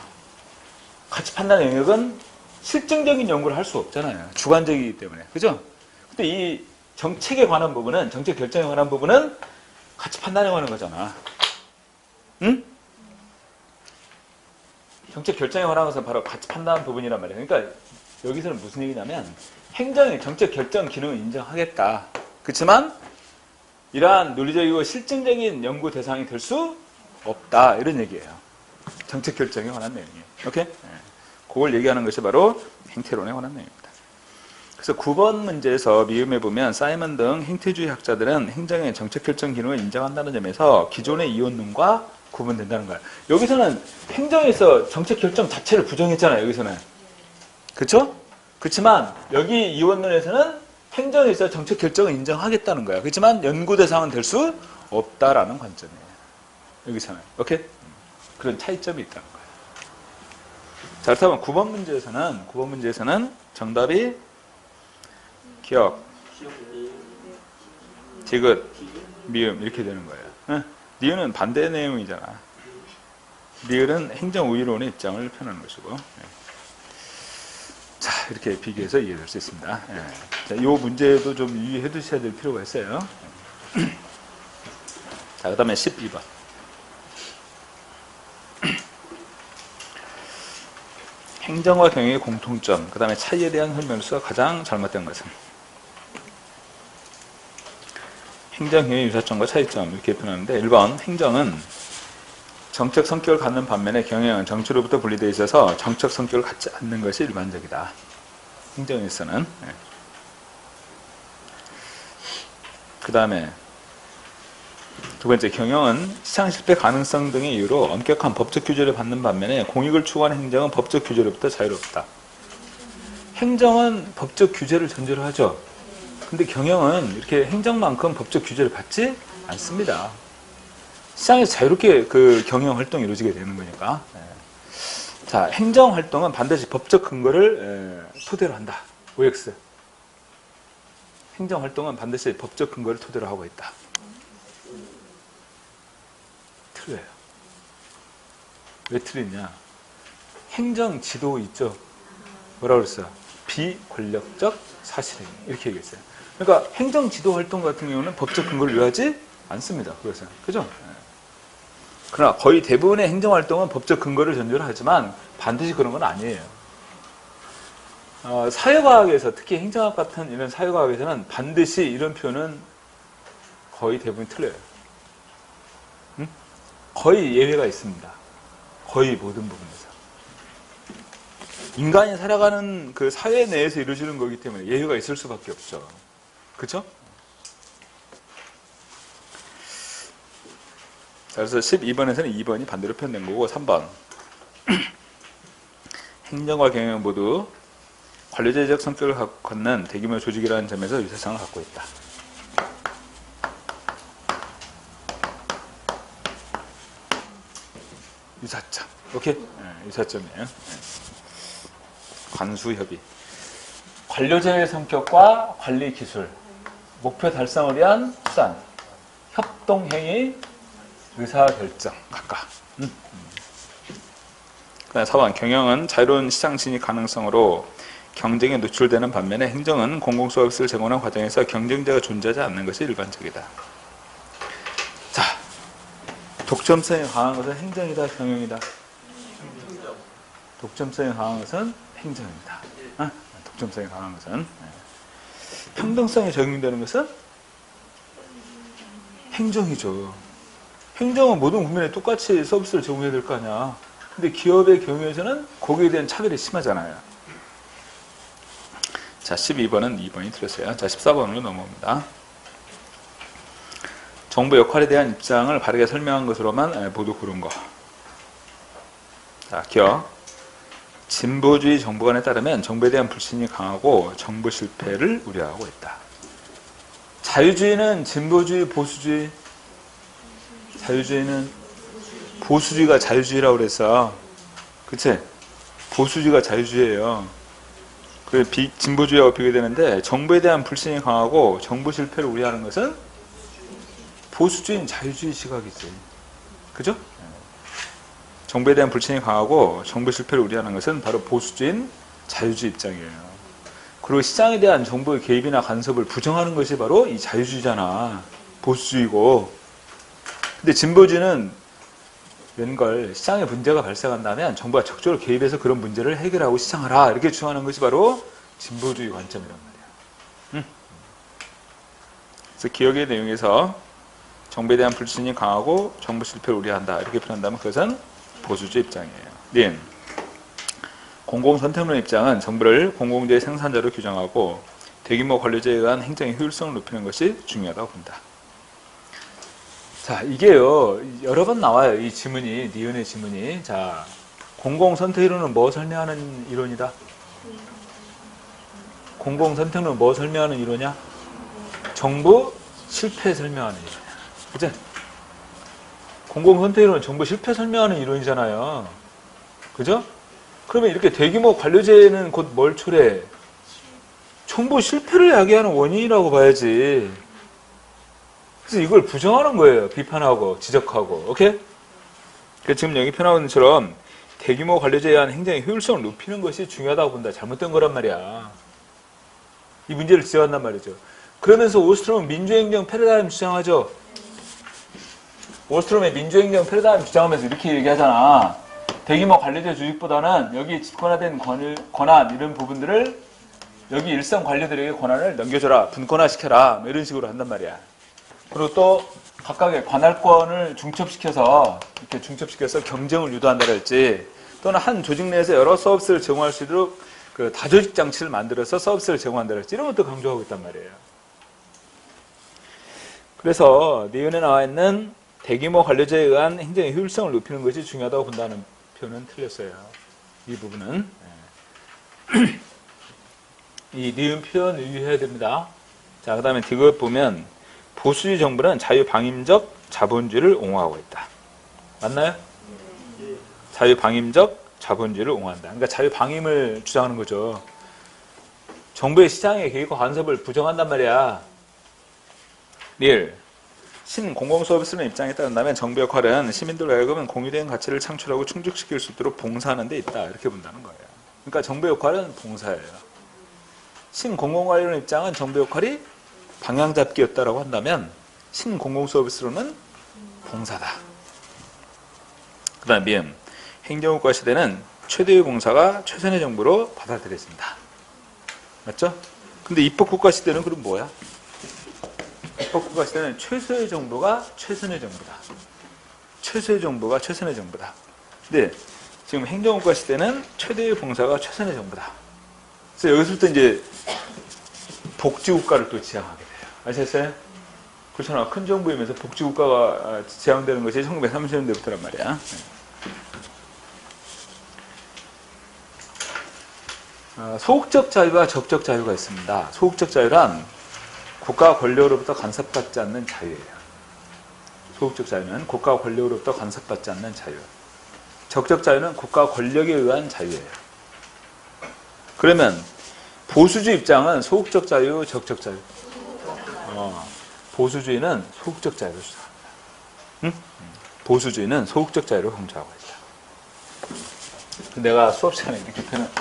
A: 가치 판단 영역은 실증적인 연구를 할 수 없잖아요. 주관적이기 때문에. 그죠? 근데 이 정책에 관한 부분은, 정책 결정에 관한 부분은 가치 판단에 관한 거잖아. 응? 정책 결정에 관한 것은 바로 가치 판단 부분이란 말이에요. 그러니까 여기서는 무슨 얘기냐면 행정의 정책 결정 기능을 인정하겠다. 그렇지만 이러한 논리적이고 실증적인 연구 대상이 될 수 없다. 이런 얘기예요. 정책 결정에 관한 내용이에요. 오케이? 그걸 얘기하는 것이 바로 행태론에 관한 내용입니다. 그래서 9번 문제에서 미음에 보면 사이먼 등 행태주의 학자들은 행정의 정책 결정 기능을 인정한다는 점에서 기존의 이원론과 구분된다는 거예요. 여기서는 행정에서 정책 결정 자체를 부정했잖아요. 여기서는. 그렇죠? 그렇지만 여기 이원론에서는 행정에서 정책 결정을 인정하겠다는 거야. 그렇지만 연구 대상은 될 수 없다라는 관점이에요. 여기서는. 오케이? 그런 차이점이 있다는 거예요. 자, 그렇다면 9번 문제에서는 정답이 기억, 디귿, 미음 이렇게 되는 거예요. 응? 니은은 반대 내용이잖아. 니은은 행정우위론의 입장을 표현하는 것이고. 자, 이렇게 비교해서 이해될 수 있습니다. 자, 이 문제도 좀 유의해 두셔야 될 필요가 있어요. 자, 그 다음에 12번. 행정과 경영의 공통점, 그 다음에 차이에 대한 설명수가 가장 잘못된 것은 행정, 경영의 유사점과 차이점 이렇게 표현하는데 1번 행정은 정책 성격을 갖는 반면에 경영은 정치로부터 분리되어 있어서 정책 성격을 갖지 않는 것이 일반적이다. 행정에서는. 그 다음에 두 번째, 경영은 시장 실패 가능성 등의 이유로 엄격한 법적 규제를 받는 반면에 공익을 추구하는 행정은 법적 규제로부터 자유롭다. 행정은 법적 규제를 전제로 하죠. 근데 경영은 이렇게 행정만큼 법적 규제를 받지 않습니다. 시장에서 자유롭게 그 경영 활동이 이루어지게 되는 거니까. 자, 행정 활동은 반드시 법적 근거를 토대로 한다. OX. 행정 활동은 반드시 법적 근거를 토대로 하고 있다. 틀려요. 왜 틀리냐? 행정 지도 있죠. 뭐라고 그랬어요? 비권력적 사실행. 이렇게 얘기했어요. 그러니까 행정 지도 활동 같은 경우는 법적 근거를 요하지 않습니다. 그래서 그죠? 그러나 거의 대부분의 행정 활동은 법적 근거를 전제로 하지만 반드시 그런 건 아니에요. 사회과학에서 특히 행정학 같은 이런 사회과학에서는 반드시 이런 표현은 거의 대부분 틀려요. 응? 거의 예외가 있습니다. 거의 모든 부분에서. 인간이 살아가는 그 사회 내에서 이루어지는 거기 때문에 예외가 있을 수밖에 없죠. 그렇죠? 자, 그래서 12번에서는 2번이 반대로 표현된 거고 3번 행정과 경영 모두 관료제적 성격을 갖는 대규모 조직이라는 점에서 유사성을 갖고 있다. 유사점. 오케이? 네, 유사점이에요. 네. 관수협의. 관료제의 성격과 관리 기술, 목표 달성을 위한 수단, 협동행위, 의사결정 각각. 그다음 4번 경영은 자유로운 시장 진입 가능성으로 경쟁에 노출되는 반면에 행정은 공공서비스를 제공하는 과정에서 경쟁자가 존재하지 않는 것이 일반적이다. 자, 독점성이 강한 것은 행정이다, 경영이다? 독점성이 강한 것은 행정입니다. 어? 독점성이 강한 것은. 평등성이 적용되는 것은 행정이죠. 행정은 모든 국민에 똑같이 서비스를 제공해야 될 거 아니야. 근데 기업의 경우에서는 거기에 대한 차별이 심하잖아요. 자, 12번은 2번이 틀렸어요. 자, 14번으로 넘어옵니다. 정부 역할에 대한 입장을 바르게 설명한 것으로만 모두 고른 거. 자, 기억. 진보주의 정보관에 따르면 정부에 대한 불신이 강하고 정부 실패를 우려하고 있다. 자유주의는 진보주의, 보수주의. 자유주의는 보수주의가 자유주의라고 그랬어. 그치? 보수주의가 자유주의예요. 그래서 진보주의하고 비교되는데 정부에 대한 불신이 강하고 정부 실패를 우려하는 것은 보수주의는 자유주의 시각이지. 그죠? 정부에 대한 불신이 강하고 정부 실패를 우려하는 것은 바로 보수주의인 자유주의 입장이에요. 그리고 시장에 대한 정부의 개입이나 간섭을 부정하는 것이 바로 이 자유주의잖아. 보수주의고. 근데 진보주의는 웬걸 시장에 문제가 발생한다면 정부가 적극적으로 개입해서 그런 문제를 해결하고 시장하라 이렇게 주장하는 것이 바로 진보주의 관점이란 말이야. 그래서 기억의 내용에서 정부에 대한 불신이 강하고 정부 실패를 우려한다 이렇게 표현한다면 그것은 보수주의 입장이에요. 닌 공공선택론 입장은 정부를 공공재의 생산자로 규정하고 대규모 관료제에 의한 행정의 효율성을 높이는 것이 중요하다고 본다. 자, 이게요 여러 번 나와요. 이 지문이, 니은의 지문이. 자, 공공선택론은 뭐 설명하는 이론이다? 공공선택론은 뭐 설명하는 이론이야? 정부 실패 설명하는 이론이야. 그치? 공공선택론은 정부 실패 설명하는 이론이잖아요. 그죠? 그러면 이렇게 대규모 관료제는 곧 뭘 초래해? 정부 실패를 야기하는 원인이라고 봐야지. 그래서 이걸 부정하는 거예요. 비판하고 지적하고. 오케이? 그러니까 지금 여기 표현하는 것처럼 대규모 관료제에 의한 행정의 효율성을 높이는 것이 중요하다고 본다. 잘못된 거란 말이야. 이 문제를 지적한단 말이죠. 그러면서 오스트롬은 민주행정 패러다임 주장하죠. 오스트롬의 민주행정 패러다임 주장하면서 이렇게 얘기하잖아. 대규모 관료제 조직보다는 여기 집권화된 권한 이런 부분들을 여기 일선 관료들에게 권한을 넘겨줘라. 분권화시켜라. 이런 식으로 한단 말이야. 그리고 또 각각의 관할권을 중첩시켜서 이렇게 중첩시켜서 경쟁을 유도한다 할지 또는 한 조직 내에서 여러 서비스를 제공할 수 있도록 그 다조직 장치를 만들어서 서비스를 제공한다 할지 이런 것도 강조하고 있단 말이에요. 그래서 니은에 나와 있는 대규모 관료제에 의한 행정의 효율성을 높이는 것이 중요하다고 본다는 표현은 틀렸어요. 이 부분은 이 니은 표현 유의해야 됩니다. 자, 그 다음에 디귿 보면 보수주의 정부는 자유방임적 자본주의를 옹호하고 있다. 맞나요? 자유방임적 자본주의를 옹호한다. 그러니까 자유방임을 주장하는 거죠. 정부의 시장의 개입과 간섭을 부정한단 말이야. 릴. 신공공서비스는 입장에 따른다면 정부 역할은 시민들로 하여금 공유된 가치를 창출하고 충족시킬 수 있도록 봉사하는 데 있다. 이렇게 본다는 거예요. 그러니까 정부 역할은 봉사예요. 신공공관리론 입장은 정부 역할이 방향잡기였다라고 한다면 신공공서비스로는 봉사다. 그 다음 미음. 행정국가 시대는 최대의 봉사가 최선의 정부로 받아들여진다. 맞죠? 근데 입법국가 시대는 그럼 뭐야? 입법국가 시대는 최소의 정부가 최선의 정부다. 최소의 정부가 최선의 정부다. 근데 지금 행정국가 시대는 최대의 봉사가 최선의 정부다. 그래서 여기서부터 이제 복지국가를 또 지향하게 돼요. 아셨어요? 그렇잖아. 큰 정부이면서 복지국가가 제한되는 것이 1930년대부터란 말이야. 소극적 자유와 적적 자유가 있습니다. 소극적 자유란 국가 권력으로부터 간섭받지 않는 자유예요. 소극적 자유는 국가 권력으로부터 간섭받지 않는 자유. 적적 자유는 국가 권력에 의한 자유예요. 그러면 보수주의 입장은 소극적 자유, 적적 자유. 보수주의는 소극적 자유를 주장합니다. 응? 보수주의는 소극적 자유를 강조하고 있다. 내가 수업 시간에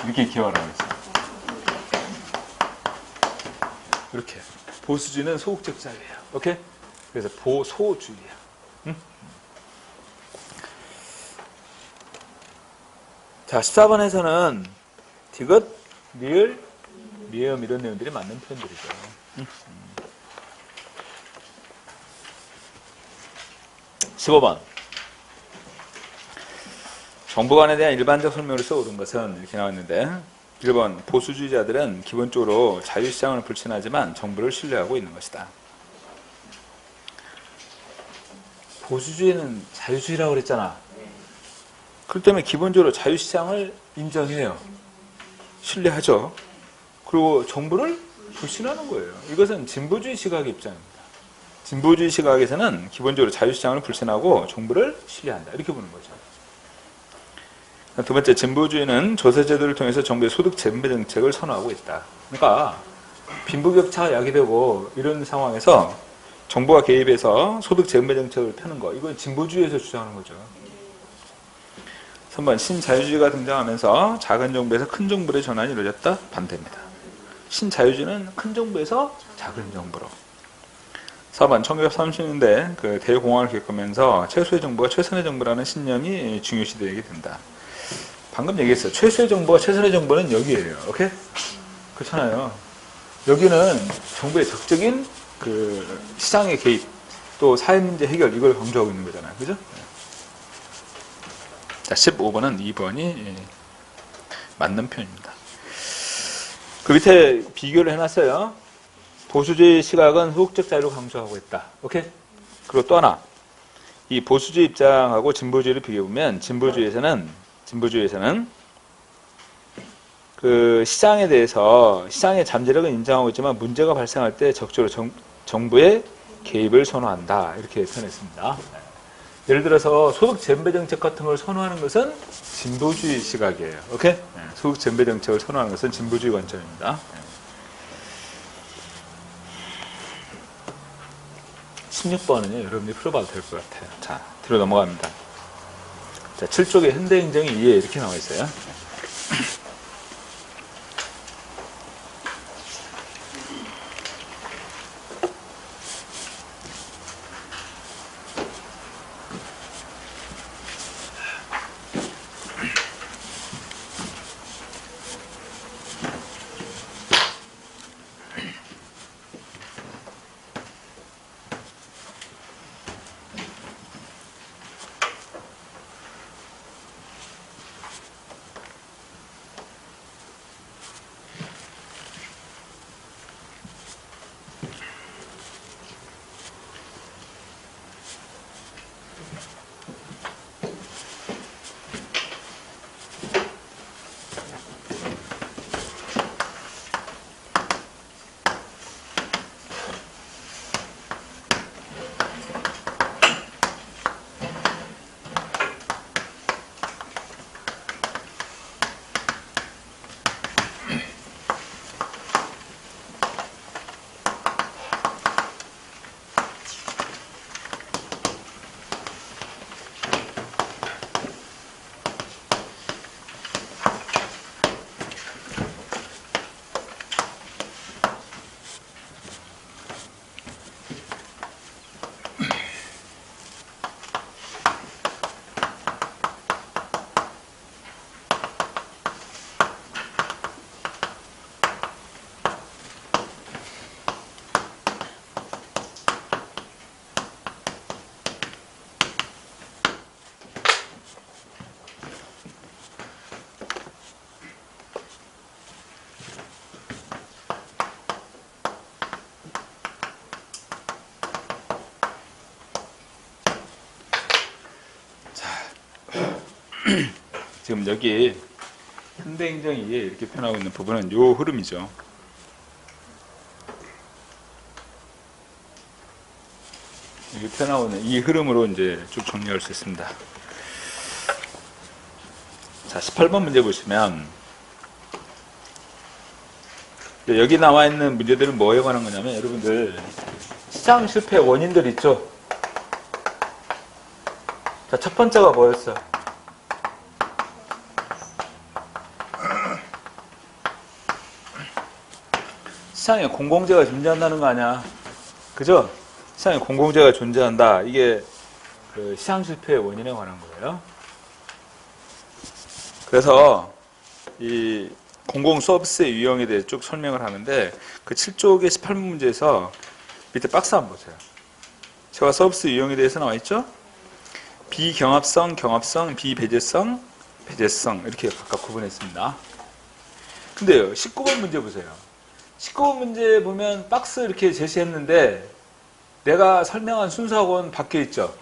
A: 이렇게 기억하라고 했어. 이렇게. 보수주의는 소극적 자유예요. 오케이? 그래서 보소주의야. 응? 자, 14번에서는 디귿, 리을, 미음 이런 내용들이 맞는 표현들이죠. 응? 15번. 정보관에 대한 일반적 설명으로서 옳은 것은 이렇게 나왔는데 1번. 보수주의자들은 기본적으로 자유시장을 불신하지만 정부를 신뢰하고 있는 것이다. 보수주의는 자유주의라고 그랬잖아. 그렇기 때문에 기본적으로 자유시장을 인정해요. 신뢰하죠. 그리고 정부를 불신하는 거예요. 이것은 진보주의 시각의 입장입니다. 진보주의 시각에서는 기본적으로 자유시장을 불신하고 정부를 신뢰한다. 이렇게 보는 거죠. 두 번째, 진보주의는 조세제도를 통해서 정부의 소득 재분배 정책을 선호하고 있다. 그러니까 빈부격차가 야기되고 이런 상황에서 정부가 개입해서 소득 재분배 정책을 펴는 거, 이건 진보주의에서 주장하는 거죠. 3번, 신자유주의가 등장하면서 작은 정부에서 큰 정부의 전환이 이루어졌다. 반대입니다. 신자유주의는 큰 정부에서 작은 정부로. 4번, 1930년대 그 대공황을 겪으면서 최소의 정부가 최선의 정부라는 신념이 중요시되게 된다. 방금 얘기했어요. 최소의 정부가 최선의 정부는 여기에요. 오케이? 그렇잖아요. 여기는 정부의 적극적인 그 시장의 개입, 또 사회문제 해결, 이걸 강조하고 있는 거잖아요. 그죠? 자, 15번은 2번이 맞는 편입니다. 그 밑에 비교를 해놨어요. 보수주의 시각은 소극적 자유를 강조하고 있다. 오케이? 그리고 또 하나. 이 보수주의 입장하고 진보주의를 비교해보면 진보주의에서는 그 시장에 대해서 시장의 잠재력은 인정하고 있지만 문제가 발생할 때 적극적으로 정부의 개입을 선호한다. 이렇게 표현했습니다. 예를 들어서 소득 재분배 정책 같은 걸 선호하는 것은 진보주의 시각이에요. 오케이? 소득 재분배 정책을 선호하는 것은 진보주의 관점입니다. 16번은요, 여러분들이 풀어봐도 될 것 같아요. 자, 뒤로 넘어갑니다. 자, 7쪽에 현대행정의 이해 이렇게 나와 있어요. 지금 여기 현대행정이 이렇게 표현하고 있는 부분은 요 흐름이죠. 이렇게 표현하고 있는 이 흐름으로 이제 쭉 정리할 수 있습니다. 자, 18번 문제 보시면 여기 나와 있는 문제들은 뭐에 관한 거냐면 여러분들 시장 실패 원인들 있죠. 자, 첫 번째가 뭐였어? 시장에 공공재가 존재한다는 거 아니야. 그죠? 시장에 공공재가 존재한다. 이게 그 시장 실패의 원인에 관한 거예요. 그래서 이 공공 서비스의 유형에 대해 쭉 설명을 하는데 그 7쪽의 18문 문제에서 밑에 박스 한번 보세요. 제가 서비스 유형에 대해서 나와 있죠? 비경합성, 경합성, 비배제성, 배제성 이렇게 각각 구분했습니다. 근데요, 19번 문제 보세요. 19번 문제 보면 박스 이렇게 제시했는데 내가 설명한 순서하고는 바뀌어 있죠.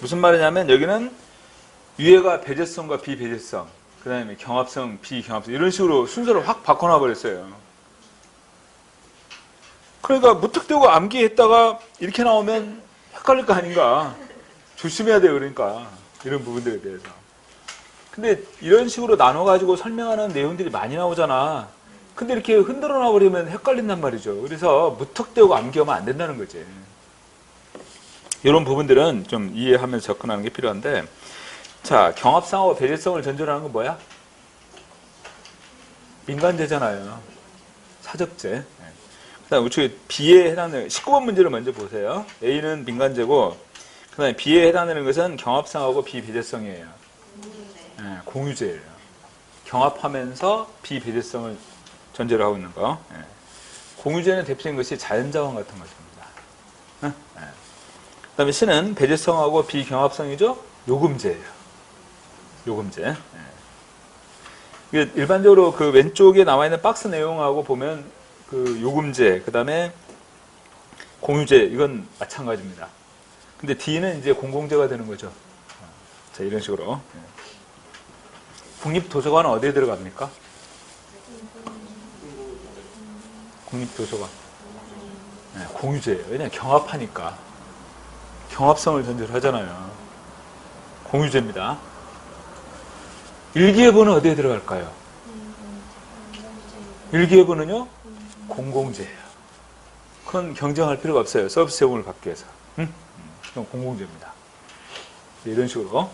A: 무슨 말이냐면 여기는 위에가 배제성과 비배제성, 그 다음에 경합성, 비경합성 이런 식으로 순서를 확 바꿔놔 버렸어요. 그러니까 무턱대고 암기했다가 이렇게 나오면 헷갈릴 거 아닌가. 조심해야 돼요. 그러니까 이런 부분들에 대해서. 근데 이런 식으로 나눠가지고 설명하는 내용들이 많이 나오잖아. 근데 이렇게 흔들어 놔버리면 헷갈린단 말이죠. 그래서 무턱대고 암기하면 안 된다는 거지. 이런 부분들은 좀 이해하면서 접근하는 게 필요한데, 자, 경합성하고 배제성을 전제로 하는 건 뭐야? 민간제잖아요. 사적제. 그 다음에 우측에 B에 해당되는 19번 문제를 먼저 보세요. A는 민간제고 그 다음에 B에 해당되는 것은 경합성하고 비배제성이에요. 네, 공유제예요. 경합하면서 비배제성을 전제로 하고 있는 거. 네. 공유제는 대표적인 것이 자연자원 같은 것입니다. 네. 그 다음에 C는 배제성하고 비경합성이죠. 요금제예요. 요금제. 네. 이게 일반적으로 그 왼쪽에 나와 있는 박스 내용하고 보면 그 요금제, 그 다음에 공유제, 이건 마찬가지입니다. 근데 D는 이제 공공재가 되는 거죠. 자, 이런 식으로. 국립도서관은 어디에 들어갑니까? 국립도서관. 네, 공유제예요. 왜냐면 경합하니까. 경합성을 전제로 하잖아요. 공유제입니다. 일기예보는 어디에 들어갈까요? 일기예보는요? 공공재예요. 그건 경쟁할 필요가 없어요. 서비스 제공을 받기 위해서. 그건 공공재입니다. 이런 식으로.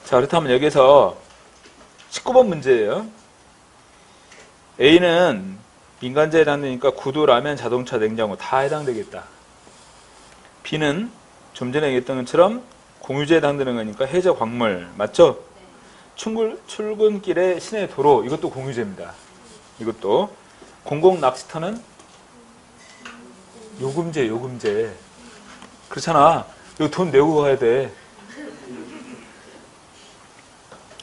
A: 자, 그렇다면 여기서 19번 문제예요. A는 민간재에 해당되니까 구두, 라면, 자동차, 냉장고 다 해당되겠다. B는 좀 전에 얘기했던 것처럼 공유재에 해당되는 거니까 해저 광물, 맞죠? 출근길에 시내 도로, 이것도 공유재입니다. 이것도. 공공 낚시터는 요금제, 요금제. 그렇잖아. 이거 돈 내고 가야 돼.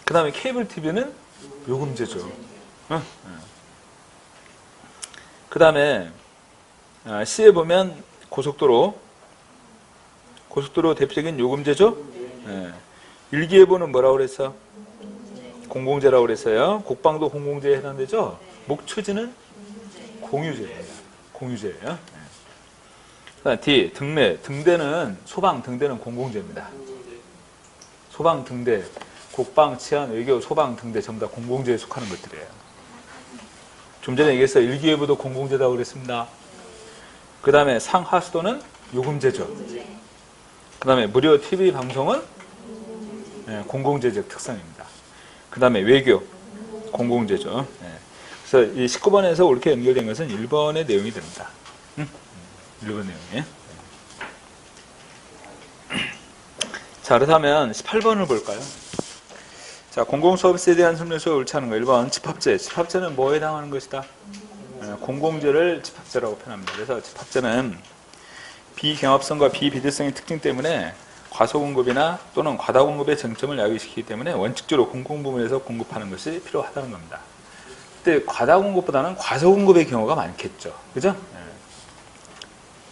A: 그 다음에 케이블 TV는 요금제죠. 그 다음에 C에 보면 고속도로 대표적인 요금제죠. 일기예보는 뭐라고 그랬어? 공공재라고 그랬어요. 국방도 공공재에 해당되죠. 목초지는 공유제입니다. 공유제예요. 그다음 D, 등내. 등대는 소방, 등대는 공공재입니다. 소방, 등대, 국방, 치안, 외교, 소방, 등대 전부 다 공공재에 속하는 것들이에요. 좀 전에 얘기했어요. 일기예보도 공공재라고 그랬습니다. 그 다음에 상하수도는 요금제죠. 그 다음에 무료 TV 방송은 공공재적 특성입니다. 그 다음에 외교, 공공재죠. 그래서 이 19번에서 옳게 연결된 것은 1번의 내용이 됩니다. 1번 내용이. 자, 그렇다면 18번을 볼까요? 자, 공공서비스에 대한 설명서가 옳지 않은 거. 1번, 집합제. 집합제는 뭐에 해당하는 것이다? 공공재를 집합제라고 표현합니다. 그래서 집합제는 비경합성과 비비대성의 특징 때문에 과소공급이나 또는 과다공급의 쟁점을 야기시키기 때문에 원칙적으로 공공부문에서 공급하는 것이 필요하다는 겁니다. 근데 과다공급보다는 과소공급의 경우가 많겠죠. 그죠?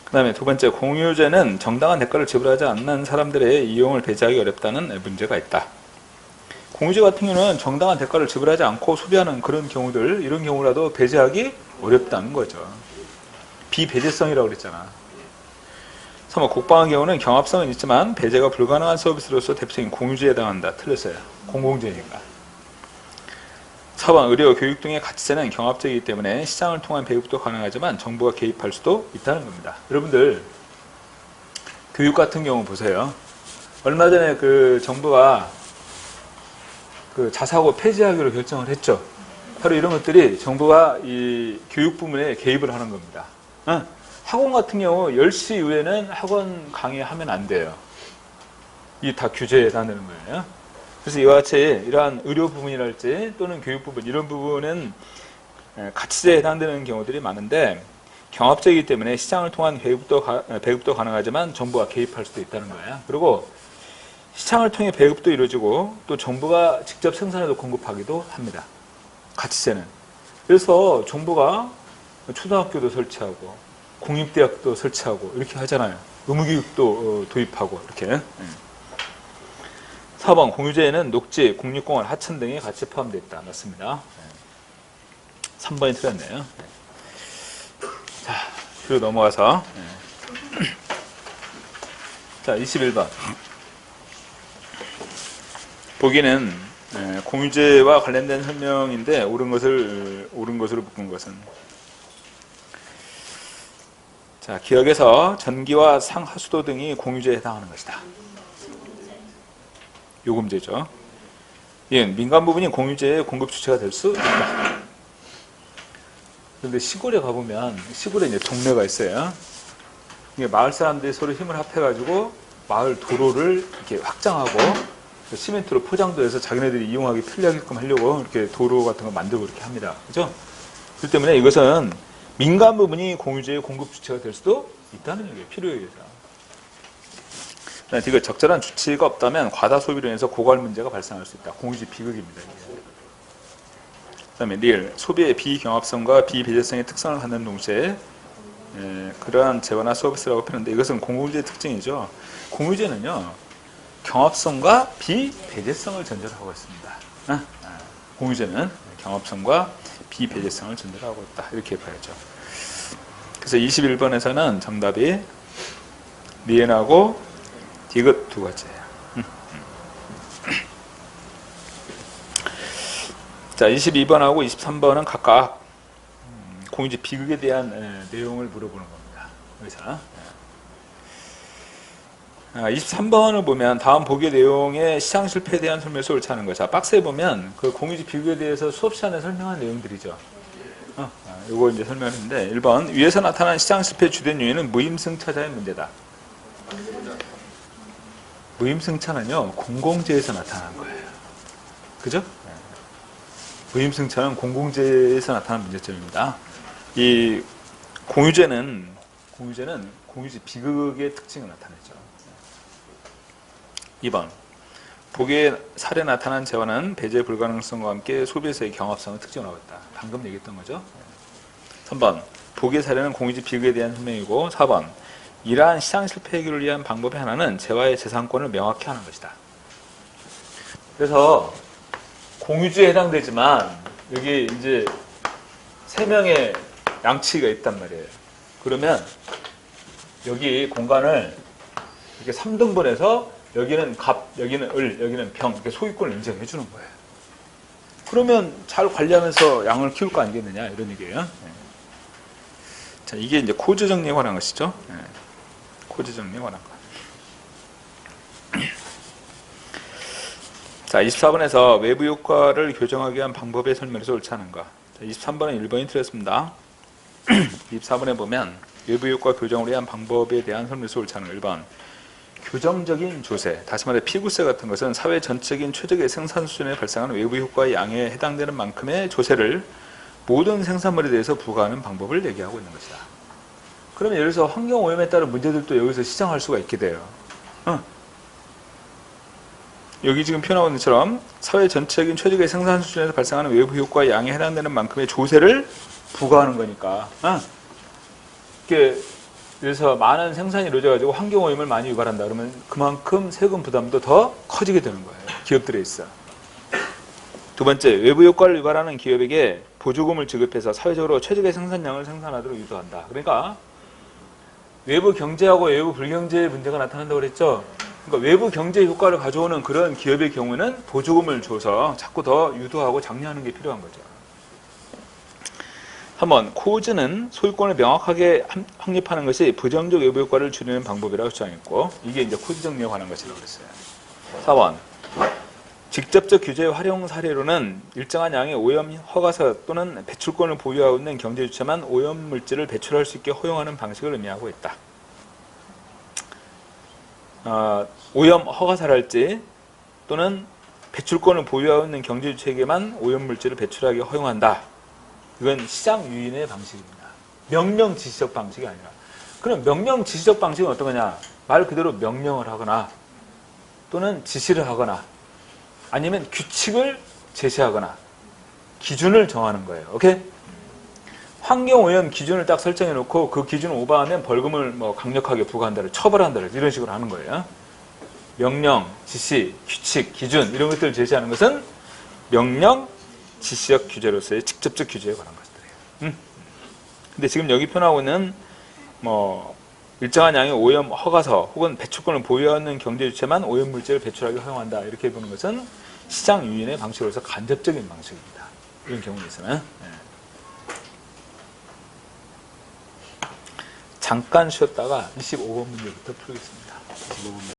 A: 그 다음에 두 번째, 공유제는 정당한 대가를 지불하지 않는 사람들의 이용을 배제하기 어렵다는 문제가 있다. 공유제 같은 경우는 정당한 대가를 지불하지 않고 소비하는 그런 경우들, 이런 경우라도 배제하기 어렵다는 거죠. 비배제성이라고 그랬잖아. 3번 국방의 경우는 경합성은 있지만 배제가 불가능한 서비스로서 대표적인 공유제에 해당한다. 틀렸어요. 공공재니까. 4번 의료, 교육 등의 가치세는 경합적이기 때문에 시장을 통한 배급도 가능하지만 정부가 개입할 수도 있다는 겁니다. 여러분들 교육 같은 경우 보세요. 얼마 전에 그 정부가 그 자사고 폐지하기로 결정을 했죠. 바로 이런 것들이 정부가 이 교육 부문에 개입을 하는 겁니다. 학원 같은 경우 10시 이후에는 학원 강의하면 안 돼요. 이게 다 규제에 해당되는 거예요. 그래서 이와 같이 이러한 의료 부분이랄지 또는 교육 부분, 이런 부분은 가치제에 해당되는 경우들이 많은데 경합적이기 때문에 시장을 통한 배급도 가능하지만 정부가 개입할 수도 있다는 거예요. 그리고 시장을 통해 배급도 이루어지고 또 정부가 직접 생산해서 공급하기도 합니다. 가치제는. 그래서 정부가 초등학교도 설치하고 공립대학도 설치하고 이렇게 하잖아요. 의무교육도 도입하고 이렇게. 4번 공유제에는 녹지, 국립공원, 하천 등이 같이 포함되어 있다. 맞습니다. 3번이 틀렸네요. 자, 그리고 넘어가서 자, 21번 보기는 공유제와 관련된 설명인데 옳은 것으로 묶은 것은 자, 기억에서 전기와 상하수도 등이 공유제에 해당하는 것이다. 요금제죠. 이는 민간 부분이 공유제의 공급 주체가 될 수 있다. 그런데 시골에 가보면 시골에 이제 동네가 있어요. 이게 마을 사람들이 서로 힘을 합해가지고 마을 도로를 이렇게 확장하고 시멘트로 포장도 해서 자기네들이 이용하기 편리하게끔 하려고 이렇게 도로 같은 거 만들고 이렇게 합니다. 그죠? 그렇기 때문에 이것은 민간 부분이 공유제의 공급 주체가 될 수도 있다는 얘기예요. 필요에 의해서. 이거 적절한 주치가 없다면 과다 소비로 인해서 고갈 문제가 발생할 수 있다. 공유제 비극입니다. 그 다음에 릴, 소비의 비경합성과 비배제성의 특성을 갖는 동시에 그러한 재화나 서비스라고 표현하는데 이것은 공유제의 특징이죠. 공유제는요. 경합성과 비배제성을 전제로 하고 있습니다. 공유제는 경합성과 비배제성을 전제로 하고 있다. 이렇게 봐야죠. 그래서 21번에서는 정답이 리엔하고 디귿 두 가지예요. 자, 22번하고 23번은 각각 공유제 비극에 대한 내용을 물어보는 겁니다. 여기서 23번을 보면 다음 보기의 내용의 시장 실패에 대한 설명에서 옳지 않은 거죠. 박스에 보면 그 공유제 비극에 대해서 수업 시간에 설명한 내용들이죠. 이거 이제 설명했는데 1번 위에서 나타난 시장 실패의 주된 요인은 무임승차자의 문제다. 무임승차는요 공공재에서 나타난 거예요. 그죠? 무임승차는 공공재에서 나타난 문제점입니다. 이 공유제는 공유제 비극의 특징을 나타내죠. 2번 보기에 사례 나타난 재화는 배제 불가능성과 함께 소비에서의 경합성을 특징을 하고 있다. 방금 얘기했던 거죠. 3번 보기의 사례는 공유제 비극에 대한 설명이고 4번 이러한 시장 실패 해결을 위한 방법의 하나는 재화의 재산권을 명확히 하는 것이다. 그래서 공유주에 해당되지만 여기 이제 3명의 양치기가 있단 말이에요. 그러면 여기 공간을 이렇게 3등분해서 여기는 갑, 여기는 을, 여기는 병 이렇게 소유권을 인정해 주는 거예요. 그러면 잘 관리하면서 양을 키울 거 아니겠느냐 이런 얘기예요. 자, 이게 이제 코드 정리에 관한 것이죠. 코드 정리에 관한 것. 자, 24번에서 외부 효과를 교정하기 위한 방법의 설명에서 옳지 않은가. 자, 23번은 1번이 틀렸습니다. 24번에 보면 외부 효과 교정을 위한 방법에 대한 설명에서 옳지 않은 1번. 교정적인 조세, 다시 말해 피구세 같은 것은 사회 전체적인 최적의 생산 수준에 발생하는 외부 효과의 양에 해당되는 만큼의 조세를 모든 생산물에 대해서 부과하는 방법을 얘기하고 있는 것이다. 그러면 예를 들어서 환경오염에 따른 문제들도 여기서 시정할 수가 있게 돼요. 여기 지금 표현하고 있는 것처럼 사회 전체적인 최적의 생산 수준에서 발생하는 외부 효과의 양에 해당되는 만큼의 조세를 부과하는 거니까. 이렇게 그래서 많은 생산이 이루어져가지고 환경오염을 많이 유발한다. 그러면 그만큼 세금 부담도 더 커지게 되는 거예요. 기업들에 있어. 두 번째, 외부 효과를 유발하는 기업에게 보조금을 지급해서 사회적으로 최적의 생산량을 생산하도록 유도한다. 그러니까 외부 경제하고 외부 불경제의 문제가 나타난다고 그랬죠. 그러니까 외부 경제 효과를 가져오는 그런 기업의 경우는 보조금을 줘서 자꾸 더 유도하고 장려하는 게 필요한 거죠. 한번 코즈는 소유권을 명확하게 확립하는 것이 부정적 외부 효과를 줄이는 방법이라고 주장했고, 이게 이제 코즈 정리에 관한 것이라고 그랬어요. 4번, 직접적 규제의 활용 사례로는 일정한 양의 오염 허가서 또는 배출권을 보유하고 있는 경제 주체만 오염 물질을 배출할 수 있게 허용하는 방식을 의미하고 있다. 오염 허가사랄지 또는 배출권을 보유하고 있는 경제 주체에게만 오염 물질을 배출하게 허용한다. 이건 시장 유인의 방식입니다. 명령 지시적 방식이 아니라. 그럼 명령 지시적 방식은 어떤 거냐? 말 그대로 명령을 하거나 또는 지시를 하거나 아니면 규칙을 제시하거나 기준을 정하는 거예요. 오케이? 환경오염 기준을 딱 설정해 놓고 그 기준을 오버하면 벌금을 뭐 강력하게 부과한다를 처벌한다를 이런 식으로 하는 거예요. 명령, 지시, 규칙, 기준 이런 것들을 제시하는 것은 명령, 지시적 규제로서의 직접적 규제에 관한 것들이에요. 근데 지금 여기 표현하고 있는 뭐 일정한 양의 오염 허가서 혹은 배출권을 보유하고 있는 경제 주체만 오염 물질을 배출하게 허용한다. 이렇게 보는 것은 시장 유인의 방식으로서 간접적인 방식입니다. 이런 경우에 있어는. 잠깐 쉬었다가 25번 문제부터 풀겠습니다. 25번 문제.